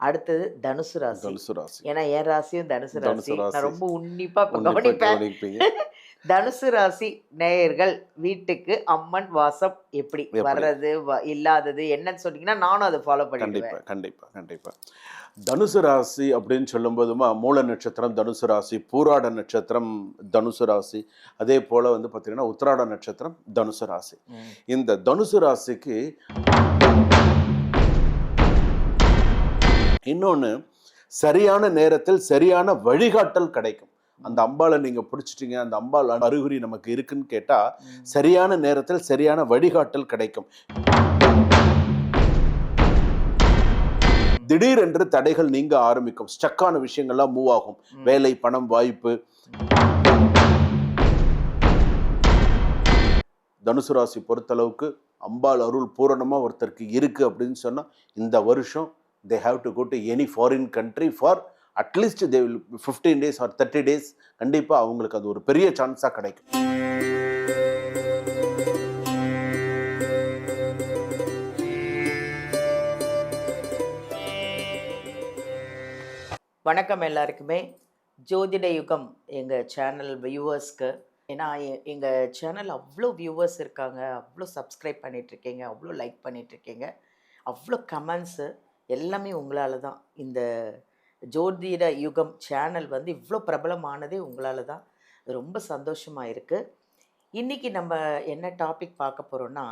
அடுத்தது தனுசு ராசி. தனுசு ராசி. ஏன்னா என் ராசியும் தனுசு தனுசு ராசி. நான் ராசி. ரொம்ப உன்னிப்பா இப்ப உன்னிப்பா கவனிப்பேன். கவனிப்பீங்க. தனுசு ராசி நேயர்கள் வீட்டுக்கு அம்மன் வாசம் எப்படி எப்படி? வர்றது இல்லாதது என்னன்னு சொன்னீங்கன்னா நானும் அதை ஃபாலோ பண்ணிடுவேன். கண்டிப்பா, கண்டிப்பா, கண்டிப்பா. தனுசு ராசி அப்படின்னு சொல்லும்போதுமா மூல நட்சத்திரம் தனுசு ராசி, பூராட நட்சத்திரம் தனுசு ராசி, அதே போல வந்து பார்த்தீங்கன்னா உத்திராட நட்சத்திரம் தனுசு ராசி. இந்த தனுசு ராசிக்கு இன்னொன்று, சரியான நேரத்தில் சரியான வழிகாட்டல் கிடைக்கும். அந்த அம்பாளை நீங்க பிடிச்சிட்டீங்க, அந்த அம்பாள் அறிகுறி நமக்கு இருக்குன்னு கேட்டா சரியான நேரத்தில் சரியான வழிகாட்டல் கிடைக்கும். திடீரென்று தடைகள் நீங்க ஆரம்பிக்கும். ஸ்டக்கான விஷயங்கள்லாம் மூவ் ஆகும். வேலை, பணம், வாய்ப்பு. தனுசு ராசி பொறுத்தளவுக்கு அம்பாள் அருள் பூரணமா ஒருத்தருக்கு இருக்கு அப்படின்னு சொன்னா இந்த வருஷம் they have to go to any foreign country for at least they will 15 days or 30 days. கண்டிப்பா அவங்களுக்கு அது ஒரு பெரிய சான்ஸா கிடைக்கும். வணக்கம் எல்லாருக்குமே. ஜோதிட யுகம் எங்கள் சேனல் வியூவர்ஸ்க்கு. ஏன்னா எங்கள் சேனல் அவ்வளோ வியூவர்ஸ் இருக்காங்க, அவ்வளோ சப்ஸ்கிரைப் பண்ணிகிட்ருக்கீங்க, அவ்வளோ லைக் பண்ணிகிட்ருக்கீங்க, அவ்வளோ கமெண்ட்ஸு எல்லாமே உங்களால் தான். இந்த ஜோதிட யுகம் சேனல் வந்து இவ்வளோ பிரபலமானதே உங்களால் தான். ரொம்ப சந்தோஷமாக இருக்குது. இன்றைக்கி நம்ம என்ன டாபிக் பார்க்க போகிறோன்னா,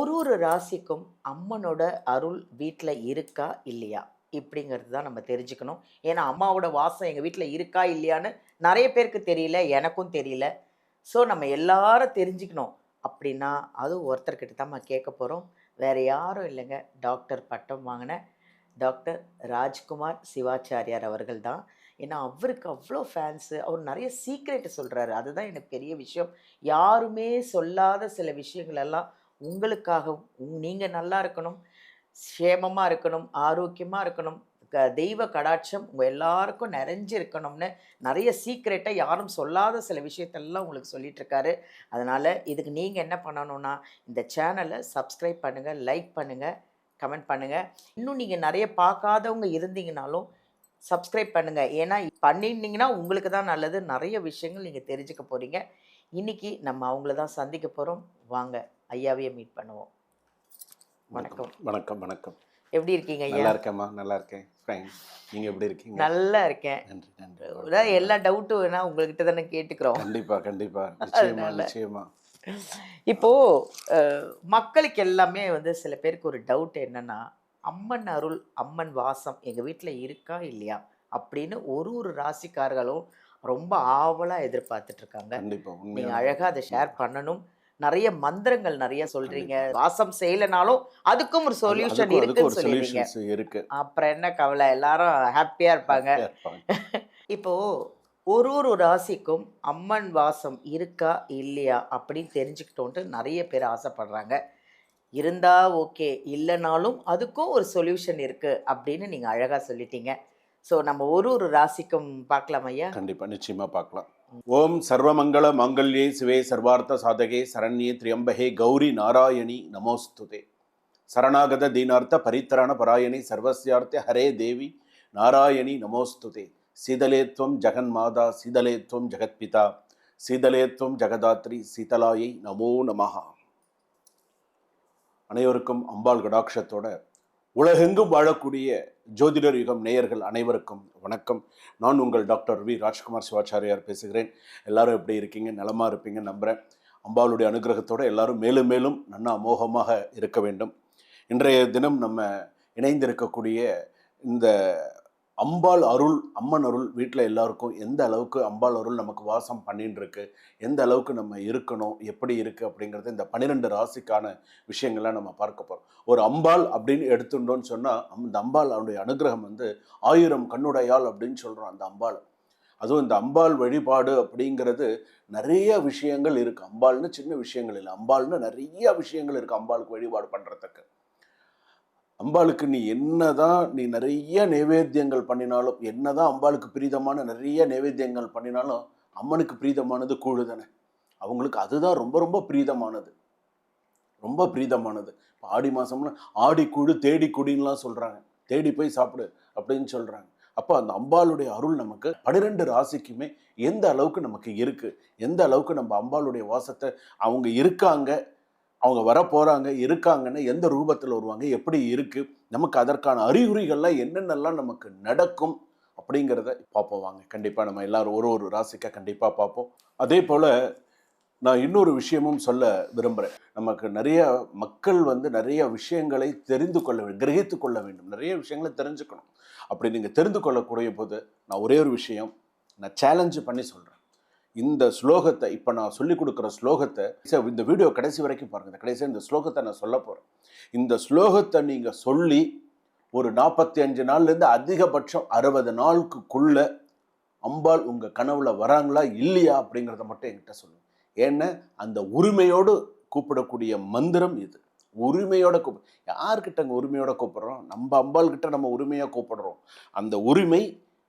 ஒரு ராசிக்கும் அம்மனோட அருள் வீட்டில் இருக்கா இல்லையா இப்படிங்கிறது தான் நம்ம தெரிஞ்சுக்கணும். ஏன்னா அம்மாவோட வாசம் எங்கள் வீட்டில் இருக்கா இல்லையான்னு நிறைய பேருக்கு தெரியல, எனக்கும் தெரியல. ஸோ நம்ம எல்லாரும் தெரிஞ்சுக்கணும் அப்படின்னா அது ஒருத்தர்கிட்ட தான் நம்ம கேட்க போகிறோம். வேறு யாரும் இல்லைங்க, டாக்டர் பட்டம் வாங்கின டாக்டர் ராஜ்குமார் சிவாச்சாரியார் அவர்கள் தான். ஏன்னா அவருக்கு அவ்வளோ ஃபேன்ஸு. அவர் நிறைய சீக்ரெட்டு சொல்கிறாரு. அதுதான் எனக்கு பெரிய விஷயம். யாருமே சொல்லாத சில விஷயங்களெல்லாம் உங்களுக்காகவும் நீங்கள் நல்லா இருக்கணும், சேமமாக இருக்கணும், ஆரோக்கியமாக இருக்கணும், தெய்வ கடாட்சம் உங்கள் எல்லாருக்கும் நிறைஞ்சு இருக்கணும்னு நிறைய சீக்ரெட்டை யாரும் சொல்லாத சில விஷயத்தெல்லாம் உங்களுக்கு சொல்லிகிட்ருக்காரு. அதனால் இதுக்கு நீங்கள் என்ன பண்ணணுன்னா இந்த சேனலை சப்ஸ்கிரைப் பண்ணுங்கள், லைக் பண்ணுங்கள், கமெண்ட் பண்ணுங்கள். இன்னும் நீங்கள் நிறைய பார்க்காதவங்க இருந்தீங்கனாலும் சப்ஸ்கிரைப் பண்ணுங்கள். ஏன்னா பண்ணியிருந்தீங்கன்னா உங்களுக்கு தான் நல்லது. நிறைய விஷயங்கள் நீங்கள் தெரிஞ்சுக்க போகிறீங்க. இன்றைக்கி நம்ம அவங்கள தான் சந்திக்க போகிறோம். வாங்க ஐயாவையே மீட் பண்ணுவோம். வணக்கம். வணக்கம். வணக்கம். எப்படி இருக்கீங்க ஐயா? நல்லா இருக்கேம்மா, நல்லா இருக்கேன். ஃபைன். நீங்கள் எப்படி இருக்கீங்க? நல்லா இருக்கேன். நன்றி, நன்றி. அதாவது எல்லா டவுட்டும் வேணா உங்கள்கிட்ட தானே கேட்டுக்கிறோம். கண்டிப்பாக, கண்டிப்பாக, நிச்சயமா, நிச்சயமா. இப்போது மக்களுக்கு எல்லாமே வந்து சில பேருக்கு ஒரு டவுட் என்னென்னா, அம்மன் அருள் அம்மன் வாசம் எங்கள் வீட்டில் இருக்கா இல்லையா அப்படின்னு ஒரு ராசிக்காரர்களும் ரொம்ப ஆவலாக எதிர்பார்த்துட்ருக்காங்க. கண்டிப்பாக நீங்கள் அழகாக அதை ஷேர் பண்ணணும். நிறைய மந்திரங்கள் நிறைய சொல்றீங்க. வாசம் செய்யலைனாலும் அதுக்கும் ஒரு சொல்யூஷன் இருக்குன்னு சொல்லிடுறீங்க. இருக்கு. அப்புறம் என்ன கவலை, எல்லாரும் ஹாப்பியா இருப்பாங்க. இப்போ ஒரு ராசிக்கும் அம்மன் வாசம் இருக்கா இல்லையா அப்படின்னு தெரிஞ்சுக்கிட்டோன்ட்டு நிறைய பேர் ஆசைப்படுறாங்க. இருந்தா ஓகே, இல்லைனாலும் அதுக்கும் ஒரு சொல்யூஷன் இருக்கு அப்படின்னு நீங்க அழகா சொல்லிட்டீங்க. ஸோ நம்ம ஒரு ராசிக்கும் பார்க்கலாம் ஐயா. கண்டிப்பா, நிச்சயமா பார்க்கலாம். ஓம் சர்வமங்கள மாங்கல்யே சிவே சர்வார்த்த சாதகே சரண்யே திரியம்பகே கௌரி நாராயணி நமோஸ்துதே. சரணாகத தீனார்த்த பரித்தராண பராயணி சர்வஸ்யார்த்த ஹரே தேவி நாராயணி நமோஸ்துதே. சீதலேத்வம் ஜெகன்மாதா சீதலேத்வம் ஜெகத்பிதா சீதலேத்வம் ஜெகதாத்ரி சீதலாயை நமோ நமஹ. அனைவருக்கும் அம்பாள் கடாட்சத்தோட உலகெங்கும் வாழக்கூடிய ஜோதிடர் யுகம் நேயர்கள் அனைவருக்கும் வணக்கம். நான் உங்கள் டாக்டர் வி ராஜ்குமார் சிவாச்சாரியார் பேசுகிறேன். எல்லாரும் எப்படி இருக்கீங்க? நலமாக இருப்பீங்க நம்புகிறேன். அம்பாளுடைய அனுகிரகத்தோடு எல்லாரும் மேலும் மேலும் நன்னா அமோகமாக இருக்க வேண்டும். இன்றைய தினம் நம்ம இணைந்திருக்கக்கூடிய இந்த அம்பாள் அருள் அம்மன் அருள் வீட்டில் எல்லாருக்கும் எந்த அளவுக்கு அம்பாள் அருள் நமக்கு வாசம் பண்ணின்னு இருக்கு, எந்த அளவுக்கு நம்ம இருக்கணும், எப்படி இருக்குது அப்படிங்கிறது இந்த 12 ராசிக்கான விஷயங்கள்லாம் நம்ம பார்க்க போகிறோம். ஒரு அம்பாள் அப்படின்னு எடுத்துட்டோன்னு சொன்னால் அந்த அம்பாள் அவனுடைய அனுகிரகம் வந்து 1000 கண்ணுடையாள் அப்படின்னு சொல்கிறோம் அந்த அம்பாள். அதுவும் இந்த அம்பாள் வழிபாடு அப்படிங்கிறது நிறைய விஷயங்கள் இருக்குது. அம்பாள்னு சின்ன விஷயங்கள் இல்லை, அம்பாள்னு நிறைய விஷயங்கள் இருக்குது அம்பாளுக்கு வழிபாடு பண்ணுறதுக்கு. அம்பாளுக்கு நீ நிறைய நைவேத்தியங்கள் பண்ணினாலும், என்னதான் அம்பாளுக்கு பிரீதமான நிறைய நைவேத்தியங்கள் பண்ணினாலும் அம்மனுக்கு பிரீதமானது கூழு தானே. அவங்களுக்கு அதுதான் ரொம்ப ரொம்ப பிரீதமானது, ரொம்ப பிரீதமானது. இப்போ ஆடி மாதம்னா ஆடி கூழு தேடி குடின்லாம் சொல்கிறாங்க. தேடி போய் சாப்பிடு அப்படின்னு சொல்றாங்க. அப்போ அந்த அம்பாளுடைய அருள் நமக்கு 12 ராசிக்குமே எந்த அளவுக்கு நமக்கு இருக்கு, எந்த அளவுக்கு நம்ம அம்பாளுடைய வாசத்தை அவங்க இருக்காங்க, அவங்க வர போறாங்க, இருக்காங்கன்னா எந்த ரூபத்தில் வருவாங்க, எப்படி இருக்கு, நமக்கு அதற்கான அறிகுறிகள்லாம் என்னென்னலாம் நமக்கு நடக்கும் அப்படிங்கிறத பார்ப்போம் வாங்க. கண்டிப்பாக நம்ம எல்லாரும் ஒரு ஒரு ராசிக்காக கண்டிப்பாக பார்ப்போம். அதே போல் நான் இன்னொரு விஷயமும் சொல்ல விரும்புகிறேன். நமக்கு நிறைய மக்கள் நிறைய விஷயங்களை தெரிந்து கொள்ள வேண்டும், கிரகித்து கொள்ள வேண்டும், நிறைய விஷயங்களை தெரிஞ்சுக்கணும். அப்படி நீங்கள் தெரிந்து கொள்ளக்கூடிய போது நான் ஒரே ஒரு விஷயம் நான் சேலஞ்சு பண்ணி சொல்கிறேன். இந்த ஸ்லோகத்தை இப்போ நான் சொல்லிக் கொடுக்குற ஸ்லோகத்தை இந்த வீடியோ கடைசி வரைக்கும் பாருங்கள். கடைசியாக இந்த ஸ்லோகத்தை நான் சொல்ல போகிறேன். இந்த ஸ்லோகத்தை நீங்கள் சொல்லி ஒரு 45 நாள்லேருந்து அதிகபட்சம் 60 நாளுக்குள்ள அம்பாள் உங்கள் கனவுல வராங்களா இல்லையா அப்படிங்கிறத மட்டும் என்கிட்ட சொல்லுங்கள். ஏன்னா அந்த உரிமையோடு கூப்பிடக்கூடிய மந்திரம் இது. உரிமையோட யார்கிட்ட அங்கே உரிமையோட கூப்பிடுறோம்? நம்ம அம்பாள் கிட்ட நம்ம உரிமையாக கூப்பிடுறோம். அந்த உரிமை,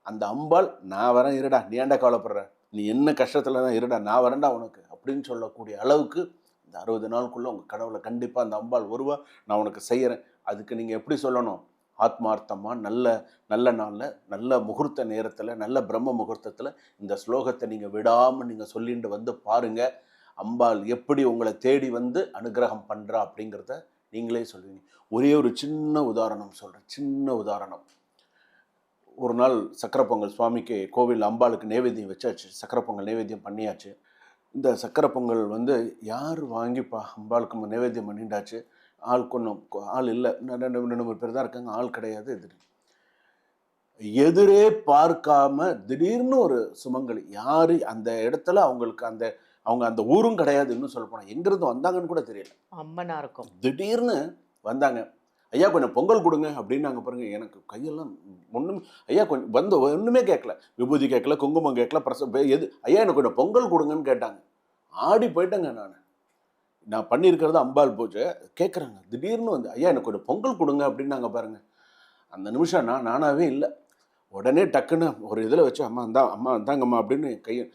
அந்த அம்பாள் நான் வரேன் இருடா, நீ ஏன்டா கவலைப்படுற, நீ என்ன கஷ்டத்தில் தான் இருடா, நான் வரேன்டா உனக்கு அப்படின்னு சொல்லக்கூடிய அளவுக்கு இந்த 60 நாளுக்குள்ளே உங்கள் கனவுல கண்டிப்பாக அந்த அம்பாள் வருவா. நான் உனக்கு செய்கிறேன். அதுக்கு நீங்கள் எப்படி சொல்லணும்? ஆத்மார்த்தமாக நல்ல நல்ல நாளில், நல்ல முகூர்த்த நேரத்தில், நல்ல பிரம்ம முகூர்த்தத்தில் இந்த ஸ்லோகத்தை நீங்கள் விடாமல் நீங்கள் சொல்லிட்டு பாருங்கள். அம்பாள் எப்படி உங்களை தேடி அனுகிரகம் பண்ணுறா அப்படிங்கிறத நீங்களே சொல்லுவீங்க. ஒரே ஒரு சின்ன உதாரணம் சொல்கிறேன். சின்ன உதாரணம். ஒரு நாள் சக்கரை பொங்கல் சுவாமிக்கு கோவில் அம்பாளுக்கு நைவேத்தியம் வச்சாச்சு. சக்கரை பொங்கல் நைவேத்தியம் பண்ணியாச்சு. இந்த சக்கரை பொங்கல் யார் வாங்கிப்பா அம்பாளுக்கு நைவேத்தியம் பண்ணிட்டாச்சு. ஆள் இல்லை, 2-3 பேர் தான் இருக்காங்க, ஆள் கிடையாது. எதிரே பார்க்காம திடீர்னு ஒரு சுமங்கலி, யாரு அந்த இடத்துல அவங்க அந்த ஊரும் கிடையாது. இன்னும் சொல்ல போனா எங்கிருந்து வந்தாங்கன்னு கூட தெரியல, அம்மனா இருக்கும். திடீர்னு வந்தாங்க. ஐயா கொஞ்சம் பொங்கல் கொடுங்க அப்படின்னாங்க. பாருங்க, எனக்கு கையெல்லாம் ஒன்றும், ஐயா கொஞ்சம் ஒன்றுமே கேட்கல, விபூதி கேட்கல, குங்குமம் கேட்கல, எது ஐயா எனக்கு கொஞ்சம் பொங்கல் கொடுங்கன்னு கேட்டாங்க. ஆடி போயிட்டேங்க. நான் பண்ணியிருக்கிறது அம்பாள் பூஜை. கேட்குறாங்க திடீர்னு ஐயா எனக்கு கொஞ்சம் பொங்கல் கொடுங்க அப்படின்னாங்க. பாருங்க, அந்த நிமிஷம் நானாவே இல்லை. உடனே டக்குன்னு ஒரு இதில் வச்சு அம்மா இந்தாங்கம்மா அப்படின்னு கையை,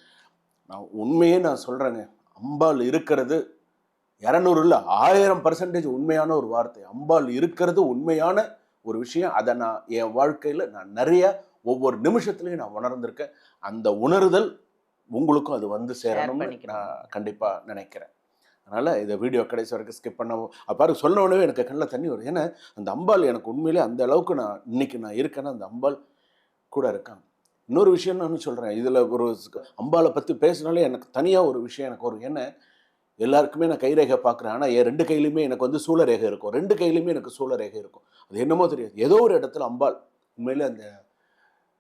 நான் உண்மையே நான் சொல்கிறேங்க, அம்பாள் இருக்கிறது 200 இல்லை 1000% உண்மையான ஒரு வார்த்தை. அம்பாள் இருக்கிறது உண்மையான ஒரு விஷயம். அதை நான் என் வாழ்க்கையில் நான் நிறைய ஒவ்வொரு நிமிஷத்துலையும் நான் உணர்ந்திருக்கேன். அந்த உணர்தல் உங்களுக்கும் அது சேரணும்னு நான் கண்டிப்பாக நினைக்கிறேன். அதனால் இதை வீடியோ கடைசி வரைக்கும் ஸ்கிப் பண்ணவும் அப்பாரு சொன்ன உடனே எனக்கு கண்ணில் தண்ணி வரும். ஏன்னா அந்த அம்பாள் எனக்கு உண்மையிலே அந்த அளவுக்கு இன்னைக்கு நான் இருக்கேன்னா அந்த அம்பாள் கூட இருக்காங்க. இன்னொரு விஷயம் நான் சொல்கிறேன். இதில் ஒரு அம்பாளை பற்றி பேசினாலே எனக்கு தனியாக ஒரு விஷயம் எனக்கு வரும். ஏன்னா எல்லாருக்குமே நான் கைரேகை பார்க்குறேன். ஆனால் என் 2 கையிலையுமே எனக்கு சூழரேகை இருக்கும். 2 கையிலையுமே எனக்கு சூழரேகை இருக்கும். அது என்னமோ தெரியாது, ஏதோ ஒரு இடத்துல அம்பாள் உண்மையிலே அந்த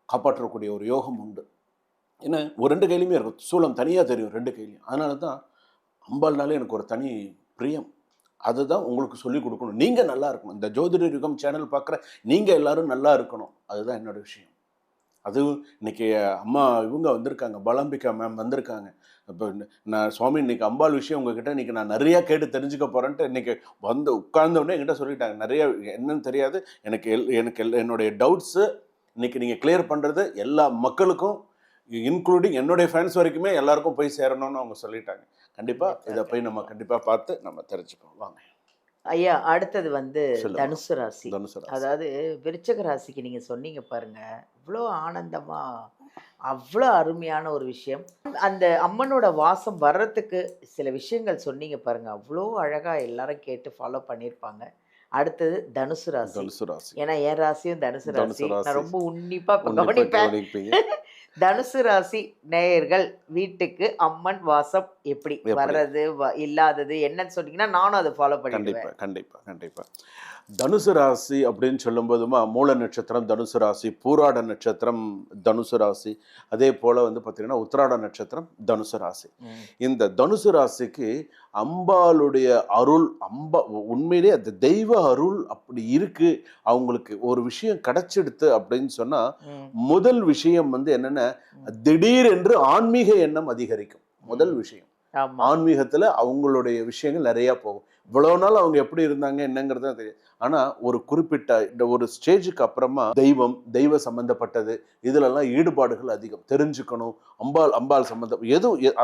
காப்பாற்றக்கூடிய ஒரு யோகம் உண்டு. ஏன்னா ஒரு 2 கையிலையுமே இருக்கும், சூளம் தனியாக தெரியும் 2 கையிலையும். அதனால தான் அம்பாள்னாலே எனக்கு ஒரு தனி பிரியம். அதுதான் உங்களுக்கு சொல்லிக் கொடுக்கணும். நீங்கள் நல்லா இருக்கணும். இந்த ஜோதிடர் யுகம் சேனல் பார்க்குற நீங்கள் எல்லாரும் நல்லா இருக்கணும். அதுதான் என்னோட விஷயம். அதுவும் இன்னைக்கு அம்மா இவங்க வந்திருக்காங்க, பலாம்பிகா மேம் வந்திருக்காங்க. இப்போ நான் சுவாமி இன்னைக்கு அம்பாள் விஷயம் உங்ககிட்ட இன்னைக்கு நான் நிறையா கேட்டு தெரிஞ்சுக்க போகிறேன்ட்டு இன்னைக்கு உட்கார்ந்தோடனே என்கிட்ட சொல்லிட்டாங்க. நிறைய என்னன்னு தெரியாது எனக்கு என்னுடைய டவுட்ஸு இன்னைக்கு நீங்கள் கிளியர் பண்ணுறது எல்லா மக்களுக்கும், இன்க்ளூடிங் என்னுடைய ஃபேன்ஸ் வரைக்குமே எல்லாருக்கும் போய் சேரணும்னு அவங்க சொல்லிட்டாங்க. கண்டிப்பாக இதை போய் நம்ம கண்டிப்பாக பார்த்து நம்ம தெரிஞ்சுக்கணும். வாங்க ஐயா. அடுத்தது தனுசு ராசி. தனுசு ராசி, அதாவது விருச்சிக ராசிக்கு நீங்கள் சொன்னீங்க பாருங்க, இவ்வளோ ஆனந்தமா, அவ்வளோ அருமையான ஒரு விஷயம். அந்த அம்மனோட வாசம் வர்றதுக்கு சில விஷயங்கள் சொன்னீங்க பாருங்க, அவ்வளோ அழகா எல்லாரும் கேட்டு ஃபாலோ பண்ணியிருப்பாங்க. அடுத்தது தனுசு ராசி. தனுசு ராசி, ஏன்னா என் ராசியும் தனுசு ராசி. நான் ரொம்ப உன்னிப்பா கவனிப்பேன். தனுசு ராசி நேயர்கள் வீட்டுக்கு அம்மன் வாசம் எப்படி வர்றது இல்லாதது என்னன்னு சொன்னீங்கன்னா நானும் அதை ஃபாலோ பண்ணிடுவேன். கண்டிப்பா. தனுசு ராசி அப்படின்னு சொல்லும்போதுமா மூல நட்சத்திரம் தனுசு ராசி, பூராட நட்சத்திரம் தனுசு ராசி, அதே போல் பார்த்தீங்கன்னா உத்திராட நட்சத்திரம் தனுசு ராசி. இந்த தனுசு ராசிக்கு அம்பாளுடைய அருள், உண்மையிலே அந்த தெய்வ அருள் அப்படி இருக்கு. அவங்களுக்கு ஒரு விஷயம் கிடைச்சிடுத்து அப்படின்னு சொன்னா முதல் விஷயம் என்னன்னா திடீர் என்று ஆன்மீக எண்ணம் அதிகரிக்கும். முதல் விஷயம் ஆன்மீகத்துல அவங்களுடைய விஷயங்கள் நிறைய போகும். இவ்வளவு நாள் அவங்க எப்படி இருந்தாங்க என்னங்கிறது தெரியும். ஆனா ஒரு குறிப்பிட்ட ஒரு ஸ்டேஜுக்கு அப்புறமா தெய்வ சம்பந்தப்பட்டது இதுலெல்லாம் ஈடுபாடுகள் அதிகம். தெரிஞ்சுக்கணும், அம்பாள் சம்பந்தம்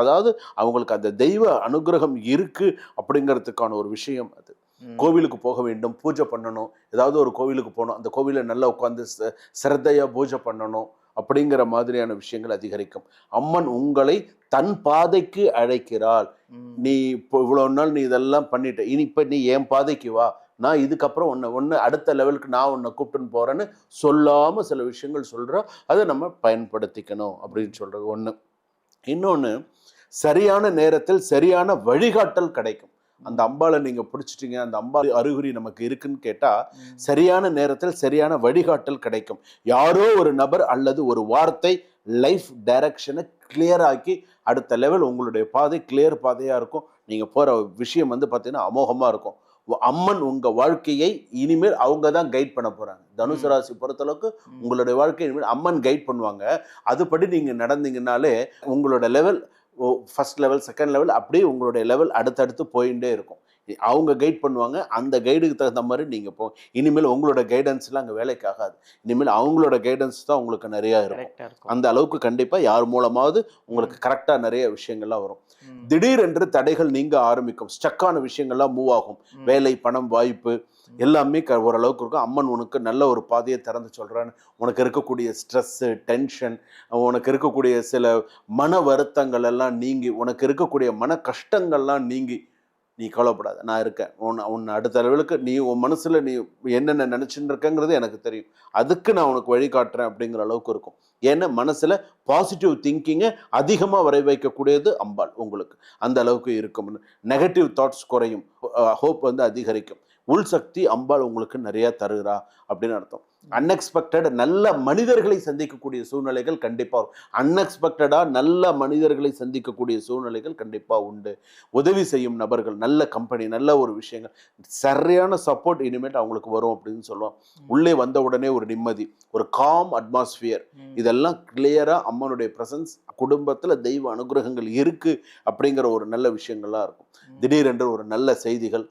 அதாவது அவங்களுக்கு அந்த தெய்வ அனுகிரகம் இருக்கு அப்படிங்கிறதுக்கான ஒரு விஷயம் அது. கோவிலுக்கு போக வேண்டும், பூஜை பண்ணணும், ஏதாவது ஒரு கோவிலுக்கு போகணும், அந்த கோவிலில் நல்லா உட்காந்து சிரத்தையாக பூஜை பண்ணணும் அப்படிங்கிற மாதிரியான விஷயங்கள் அதிகரிக்கும். அம்மன் உங்களை தன் பாதைக்கு அழைக்கிறாள். நீ இப்போ இவ்வளோ நாள் நீ இதெல்லாம் பண்ணிட்ட, இனி இப்போ நீ என் பாதைக்கு வா, நான் இதுக்கப்புறம் ஒன்று அடுத்த லெவலுக்கு நான் உன்னை கூப்பிட்டுன்னு போகிறேன்னு சொல்லாமல் சில விஷயங்கள் சொல்கிறோம். அதை நம்ம பயன்படுத்திக்கணும் அப்படின்னு சொல்கிறது ஒன்று. இன்னொன்று, சரியான நேரத்தில் சரியான வழிகாட்டல் கிடைக்கும். அந்த அம்பாளை நீங்க பிடிச்சிட்டீங்க, அந்த அம்பாள் அறிகுறி நமக்கு இருக்குன்னு கேட்டா சரியான நேரத்தில் சரியான வழிகாட்டல் கிடைக்கும். யாரோ ஒரு நபர் அல்லது ஒரு வார்த்தை லைஃப் டைரக்ஷனை கிளியர் ஆக்கி அடுத்த லெவல் உங்களுடைய பாதை கிளியர் பாதையா இருக்கும். நீங்க போற விஷயம் வந்து பார்த்தீங்கன்னா அமோகமா இருக்கும். அம்மன் உங்க வாழ்க்கையை இனிமேல் அவங்க தான் கைட் பண்ண போறாங்க. தனுசு ராசி பொறுத்தளவுக்கு உங்களுடைய வாழ்க்கை இனிமேல் அம்மன் கைட் பண்ணுவாங்க. அதுபடி நீங்க நடந்தீங்கன்னாலே உங்களோட level first level, second level, அப்படியே உங்களுடைய லெவல் அடுத்தடுத்து போயிட்டே இருக்கும். அவங்க கைட் பண்ணுவாங்க. அந்த கைடுக்கு தகுந்த மாதிரி நீங்கள் இனிமேல் உங்களோட கைடன்ஸ்லாம் அங்கே வேலைக்கு ஆகாது. இனிமேல் அவங்களோட கைடன்ஸ் தான் உங்களுக்கு நிறையா இருக்கும். அந்த அளவுக்கு கண்டிப்பாக யார் மூலமாவது உங்களுக்கு கரெக்டாக நிறைய விஷயங்கள்லாம் வரும். திடீரென்று தடைகள் நீங்க ஆரம்பிக்கும். ஸ்டக்கான விஷயங்கள்லாம் மூவ் ஆகும். வேலை, பணம், வாய்ப்பு எல்லாமே ஓரளவுக்கு இருக்கும். அம்மன் உனக்கு நல்ல ஒரு பாதையை திறந்து சொல்கிறான்னு, உனக்கு இருக்கக்கூடிய ஸ்ட்ரெஸ்ஸு, டென்ஷன், உனக்கு இருக்கக்கூடிய சில மன வருத்தங்கள் எல்லாம் நீங்கி, உனக்கு இருக்கக்கூடிய மன கஷ்டங்கள்லாம் நீங்கி, நீ கவலைப்படாத, நான் இருக்கேன், உன்னை அடுத்த லெவலுக்கு நீ உன் மனசில் நீ என்னென்ன நினச்சின்னு இருக்கங்கிறது எனக்கு தெரியும், அதுக்கு நான் உனக்கு வழிகாட்டுறேன் அப்படிங்கிற அளவுக்கு இருக்கும். ஏன்னா மனசில் பாசிட்டிவ் திங்கிங்கை அதிகமாக வரை வைக்கக்கூடியது அம்பாள் உங்களுக்கு. அந்த அளவுக்கு இருக்கும். நெகட்டிவ் தாட்ஸ் குறையும், ஹோப் வந்து அதிகரிக்கும். உள் சக்தி அம்பாள் உங்களுக்கு நிறையா தருகிறா அப்படின்னு அர்த்தம். அன்எக்ஸ்பெக்டட் நல்ல மனிதர்களை சந்திக்கக்கூடிய சூழ்நிலைகள் கண்டிப்பாக வரும். அன்எக்ஸ்பெக்டடாக நல்ல மனிதர்களை சந்திக்கக்கூடிய சூழ்நிலைகள் கண்டிப்பாக உண்டு. உதவி செய்யும் நபர்கள், நல்ல கம்பெனி, நல்ல ஒரு விஷயங்கள், சரியான சப்போர்ட் இனிமேட் அவங்களுக்கு வரும் அப்படின்னு சொல்லுவோம். உள்ளே வந்த உடனே ஒரு நிம்மதி, ஒரு காம் அட்மாஸ்பியர், இதெல்லாம் கிளியராக அம்மனுடைய பிரசன்ஸ், குடும்பத்தில் தெய்வ அனுகிரகங்கள் இருக்கு அப்படிங்கிற ஒரு நல்ல விஷயங்கள்லாம் இருக்கும். திடீரென்று ஒரு நல்ல செய்திகள்.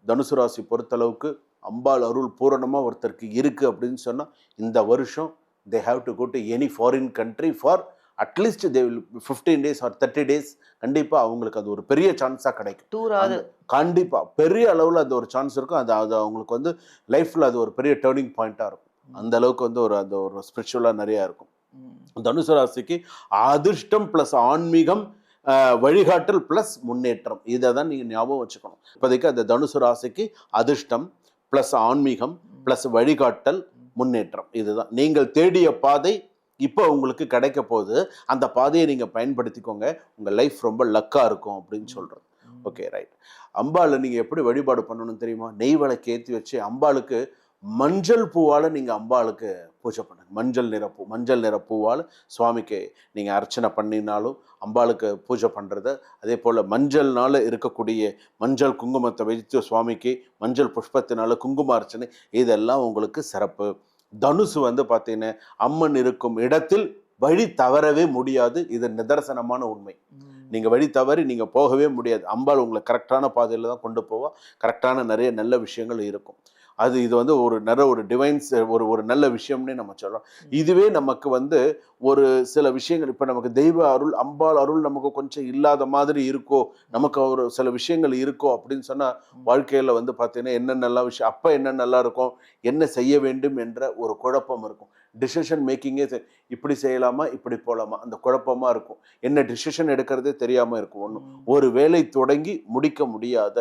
தனுசு ராசி பொறுத்தளவுக்கு அம்பாள் அருள் பூரணமாக ஒருத்தருக்கு இருக்குது அப்படின்னு சொன்னால் இந்த வருஷம் they have to go to any foreign country for at least they will 15 days or 30 days. கண்டிப்பாக அவங்களுக்கு அது ஒரு பெரிய சான்ஸாக கிடைக்கும். கண்டிப்பாக பெரிய அளவில் அது ஒரு சான்ஸ் இருக்கும். அது அவங்களுக்கு வந்து லைஃப்பில் அது ஒரு பெரிய டேர்னிங் பாயிண்ட்டாக இருக்கும். அந்த அளவுக்கு வந்து அந்த ஒரு ஸ்பிரிச்சுவலாக நிறையா இருக்கும். தனுசு ராசிக்கு அதிர்ஷ்டம் ப்ளஸ் ஆன்மீகம், வழிகாட்டல் ப்ளஸ் முன்னேற்றம், இதை தான் நீங்கள் ஞாபகம் வச்சுக்கணும். இப்போதைக்கு அந்த தனுசு ராசிக்கு அதிர்ஷ்டம் ப்ளஸ் ஆன்மீகம் ப்ளஸ் வழிகாட்டல் முன்னேற்றம், இதுதான் நீங்கள் தேடிய பாதை. இப்போ உங்களுக்கு கிடைக்க போகுது. அந்த பாதையை நீங்கள் பயன்படுத்திக்கோங்க. உங்கள் லைஃப் ரொம்ப லக்காக இருக்கும் அப்படின்னு சொல்கிறது. Okay, right. அம்பாளை நீங்கள் எப்படி வழிபாடு பண்ணணும்னு தெரியுமா? நெய் விளக்கு ஏற்றி வச்சு அம்பாளுக்கு மஞ்சள் பூவால் நீங்கள் அம்பாளுக்கு பூஜை பண்ணுங்க. மஞ்சள் நிற பூவால் சுவாமிக்கு நீங்கள் அர்ச்சனை பண்ணினாலும் அம்பாளுக்கு பூஜை பண்ணுறது. அதே போல் மஞ்சள்னால் இருக்கக்கூடிய மஞ்சள் குங்குமத்தை வைத்து சுவாமிக்கு மஞ்சள் புஷ்பத்தினால குங்கும அர்ச்சனை, இதெல்லாம் உங்களுக்கு சிறப்பு. தனுசு வந்து பார்த்தீங்கன்னா அம்மன் இருக்கும் இடத்தில் வழி தவறவே முடியாது. இது நிதர்சனமான உண்மை. நீங்கள் வழி தவறி நீங்கள் போகவே முடியாது. அம்பாள் உங்களை கரெக்டான பாதையில் தான் கொண்டு போவா. கரெக்டான நிறைய நல்ல விஷயங்கள் இருக்கும். இது வந்து ஒரு டிவைன்ஸ் ஒரு நல்ல விஷயம்னே நம்ம சொல்லலாம். இதுவே நமக்கு வந்து ஒரு சில விஷயங்கள், இப்போ நமக்கு தெய்வ அருள், அம்பாள் அருள் நமக்கு கொஞ்சம் இல்லாத மாதிரி இருக்கோ, நமக்கு ஒரு சில விஷயங்கள் இருக்கோ அப்படின்னு சொன்னால் வாழ்க்கையில் வந்து பார்த்தீங்கன்னா என்னென்னலாம் விஷயம், அப்போ என்ன நல்லா இருக்கும், என்ன செய்ய வேண்டும் என்ற ஒரு குழப்பம் இருக்கும். டிசிஷன் மேக்கிங்கே இப்படி செய்யலாமா இப்படி போகலாமா அந்த குழப்பமாக இருக்கும். என்ன டிசிஷன் எடுக்கிறதே தெரியாமல் இருக்கும். ஒரு வேலை தொடங்கி முடிக்க முடியாத,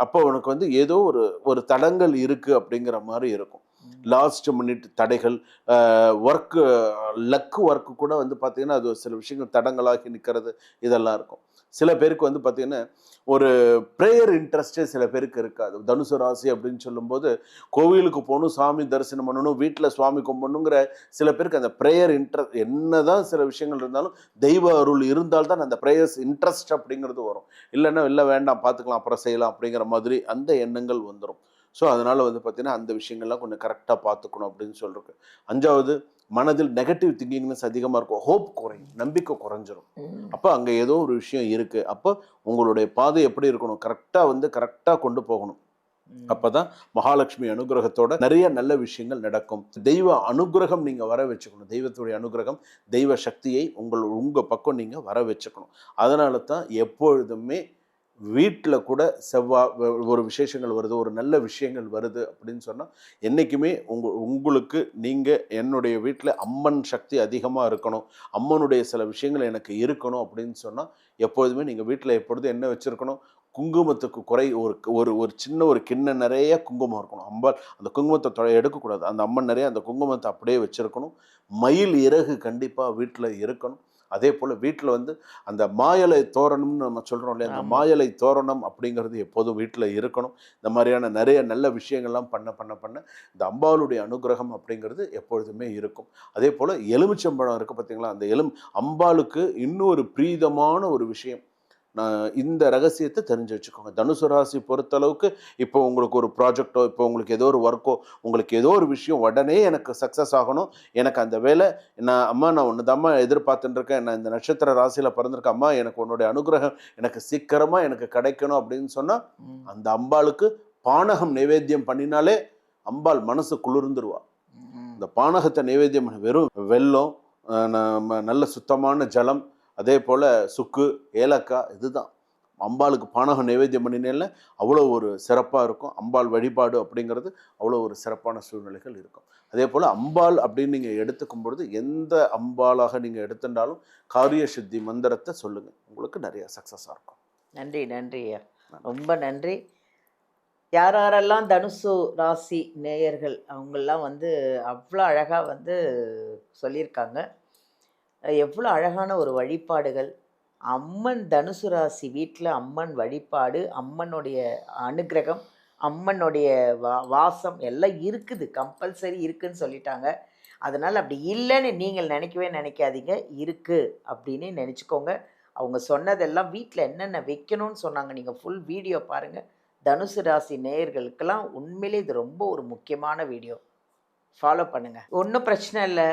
அப்போ உனக்கு வந்து ஏதோ ஒரு தடங்கள் இருக்குது அப்படிங்கிற மாதிரி இருக்கும். லாஸ்ட் மினிட் தடைகள், லக்கு ஒர்க்கு கூட வந்து பார்த்தீங்கன்னா அது சில விஷயங்கள் தடங்களாகி நிற்கிறது, இதெல்லாம் இருக்கும். சில பேருக்கு வந்து பார்த்தீங்கன்னா ஒரு ப்ரேயர் இன்ட்ரெஸ்டே சில பேருக்கு இருக்காது. தனுசு ராசி அப்படின்னு சொல்லும்போது கோவிலுக்கு போகணும், சாமி தரிசனம் பண்ணணும், வீட்டில் சுவாமி கும்பிடணுங்கிற சில பேருக்கு அந்த ப்ரேயர் இன்ட்ரெஸ்ட், என்னதான் சில விஷயங்கள் இருந்தாலும் தெய்வ அருள் இருந்தால்தான் அந்த ப்ரேயர்ஸ் இன்ட்ரெஸ்ட் அப்படிங்கிறது வரும். இல்லைன்னா இல்லை வேண்டாம் பார்த்துக்கலாம் அப்புறம் செய்யலாம் அப்படிங்கிற மாதிரி அந்த எண்ணங்கள் வந்துடும். ஸோ அதனால் வந்து பார்த்தீங்கன்னா அந்த விஷயங்கள்லாம் கொஞ்சம் கரெக்டாக பார்த்துக்கணும் அப்படின்னு சொல்லிருக்கு. 5வது, மனதில் நெகட்டிவ் திங்கிங்னஸ் அதிகமாக இருக்கும். ஹோப் குறையும், நம்பிக்கை குறைஞ்சிரும். அப்போ அங்கே ஏதோ ஒரு விஷயம் இருக்குது. அப்போ உங்களுடைய பாதை எப்படி இருக்கணும், கரெக்டாக கொண்டு போகணும். அப்போ தான் மகாலட்சுமி அனுகிரகத்தோட நிறைய நல்ல விஷயங்கள் நடக்கும். தெய்வ அனுகிரகம் நீங்கள் வர வச்சுக்கணும். தெய்வத்துடைய அனுகிரகம், தெய்வ சக்தியை உங்கள் பக்கம் நீங்கள் வர வச்சுக்கணும். அதனால தான் எப்பொழுதுமே வீட்டில் கூட ஒரு விசேஷங்கள் வருது, ஒரு நல்ல விஷயங்கள் வருது அப்படின்னு சொன்னால் என்றைக்குமே உங்களுக்கு நீங்கள் என்னுடைய வீட்டில் அம்மன் சக்தி அதிகமாக இருக்கணும், அம்மனுடைய சில விஷயங்கள் எனக்கு இருக்கணும் அப்படின்னு சொன்னால் எப்பொழுதுமே நீங்கள் வீட்டில் எப்பொழுதும் என்ன வச்சுருக்கணும், குங்குமத்துக்கு ஒரு ஒரு ஒரு சின்ன ஒரு கிண்ணம் நிறைய குங்குமம் இருக்கணும். அம்பாள் அந்த குங்குமத்தை எடுக்கக்கூடாது. அந்த அம்மன் நிறைய அந்த குங்குமத்தை அப்படியே வச்சுருக்கணும். மயில் இறகு கண்டிப்பாக வீட்டில் இருக்கணும். அதே போல் வீட்டில் வந்து அந்த மாயலை தோரணம்னு நம்ம சொல்கிறோம் இல்லையா, அந்த மாயலை தோரணம் அப்படிங்கிறது எப்போதும் வீட்டில் இருக்கணும். இந்த மாதிரியான நிறைய நல்ல விஷயங்கள்லாம் பண்ண பண்ண பண்ண இந்த அம்பாளுடைய அனுகிரகம் அப்படிங்கிறது எப்பொழுதுமே இருக்கும். அதே போல் எலுமிச்சம்பழம் இருக்குது பார்த்தீங்களா, அந்த அம்பாளுக்கு இன்னொரு பிரீதமான ஒரு விஷயம். இந்த ரகசியத்தை தெரிஞ்சு வச்சுக்கோங்க. தனுசு ராசி பொறுத்தளவுக்கு இப்போ உங்களுக்கு ஒரு ப்ராஜெக்டோ, இப்போ உங்களுக்கு ஏதோ ஒரு ஒர்க்கோ, உங்களுக்கு ஏதோ ஒரு விஷயம் உடனே எனக்கு சக்ஸஸ் ஆகணும், எனக்கு அந்த வேலை நான் ஒன்று தாம்மா எதிர்பார்த்துட்டு இருக்கேன், நான் இந்த நட்சத்திர ராசியில் பிறந்திருக்கேன், அம்மா எனக்கு உன்னுடைய அனுகிரகம் எனக்கு சீக்கிரமாக எனக்கு கிடைக்கணும் அப்படின்னு சொன்னால் அந்த அம்பாளுக்கு பானகம் நைவேத்தியம் பண்ணினாலே அம்பாள் மனசு குளிர்ந்துருவா. இந்த பானகத்தை நைவேத்தியம் வெறும் வெல்லம், நல்ல சுத்தமான ஜலம், அதே போல் சுக்கு, ஏலக்காய், இதுதான் அம்பாளுக்கு பானகம் நைவேத்தியம் பண்ணினேல அவ்வளோ ஒரு சிறப்பாக இருக்கும். அம்பாள் வழிபாடு அப்படிங்கிறது அவ்வளோ ஒரு சிறப்பான சூழ்நிலைகள் இருக்கும். அதே போல் அம்பாள் அப்படின்னு நீங்கள் எடுத்துக்கும் பொழுது எந்த அம்பாளாக நீங்கள் எடுத்துட்டாலும் காரிய சித்தி மந்திரத்தை சொல்லுங்கள், உங்களுக்கு நிறைய சக்ஸஸாக இருக்கும். நன்றி நன்றி ஐயா, ரொம்ப நன்றி. யாரெல்லாம் தனுசு ராசி நேயர்கள் அவங்கெல்லாம் வந்து அவ்வளோ அழகாக வந்து சொல்லியிருக்காங்க. எவ்வளோ அழகான ஒரு வழிபாடுகள். அம்மன் தனுசு ராசி வீட்டில் அம்மன் வழிபாடு, அம்மனுடைய அனுகிரகம், அம்மனுடைய வாசம் எல்லாம் இருக்குது, கம்பல்சரி இருக்குதுன்னு சொல்லிட்டாங்க. அதனால் அப்படி இல்லைன்னு நீங்கள் நினைக்கவே நினைக்காதீங்க, இருக்குது அப்படின்னு நினச்சிக்கோங்க. அவங்க சொன்னதெல்லாம் வீட்டில் என்னென்ன வைக்கணும்னு சொன்னாங்க. நீங்கள் ஃபுல் வீடியோ பாருங்கள். தனுசு ராசி நேயர்களுக்கெல்லாம் உண்மையிலே இது ரொம்ப ஒரு முக்கியமான வீடியோ. ஃபாலோ பண்ணுங்கள், ஒன்றும் பிரச்சனை இல்லை.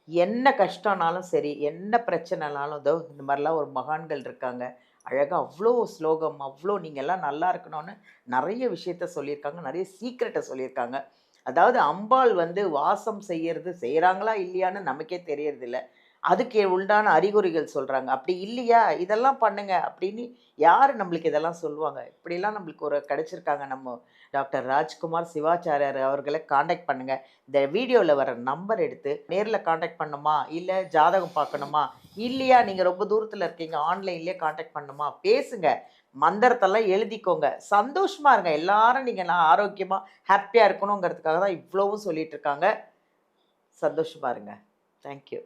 என்ன கஷ்டம்னாலும் சரி, என்ன பிரச்சனைனாலும் இதோ இந்த மாதிரிலாம் ஒரு மகான்கள் இருக்காங்க. அழகாக அவ்வளோ ஸ்லோகம், அவ்வளோ நீங்கள் எல்லாம் நல்லா இருக்கணும்னு நிறைய விஷயத்த சொல்லியிருக்காங்க, நிறைய சீக்ரெட்டை சொல்லியிருக்காங்க. அதாவது அம்பாள் வந்து வாசம் செய்கிறாங்களா இல்லையான்னு நமக்கே தெரியறதில்ல. அதுக்கு உண்டான அறிகுறிகள் சொல்கிறாங்க. அப்படி இல்லையா இதெல்லாம் பண்ணுங்க அப்படின்னு யார் நம்மளுக்கு இதெல்லாம் சொல்லுவாங்க? இப்படிலாம் நம்மளுக்கு ஒரு கிடச்சிருக்காங்க. நம்ம டாக்டர் ராஜ்குமார் சிவாச்சாரியார் அவர்களை காண்டாக்ட் பண்ணுங்கள். இந்த வீடியோவில் வர நம்பர் எடுத்து நேரில் காண்டாக்ட் பண்ணணுமா, இல்லை ஜாதகம் பார்க்கணுமா, இல்லையா நீங்கள் ரொம்ப தூரத்தில் இருக்கீங்க ஆன்லைன்லேயே காண்டாக்ட் பண்ணணுமா, பேசுங்க. மந்திரத்தெல்லாம் எழுதிக்கோங்க, சந்தோஷமாக இருங்க. எல்லாரும் நீங்கள் நான் ஆரோக்கியமாக ஹாப்பியாக இருக்கணுங்கிறதுக்காக தான் இவ்வளவும் சொல்லிட்டு இருக்காங்க. சந்தோஷமாக இருங்க. தேங்க்யூ.